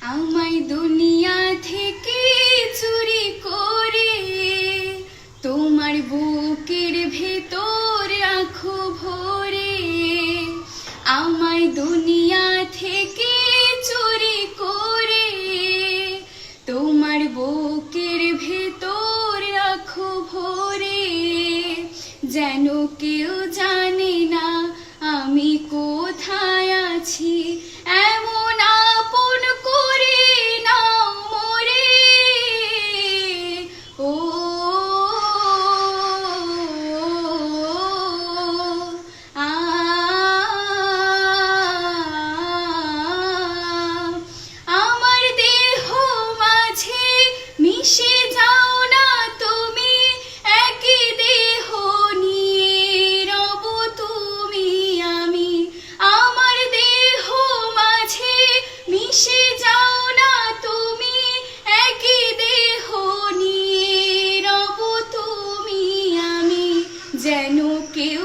আমায় দুনিয়া থেকে চুরি করে তোমার বুকের ভেতর রাখো ভরে। আমায় দুনিয়া থেকে চুরি করে তোমার বুকের ভেতর রাখো ভরে। যেন কেউ জানে না আমি কোথায় আছি, এমন আপন করে নাও মোরে। ও আ আমার দেহ মাঝে মিশে যাও না তুমি, একই দেহ নিয়ে রব তুমি আমি। আমার দেহ মাঝে মিশে যাও না তুমি, একই দেহ নিয়ে রব তুমি আমি। যেন কেউ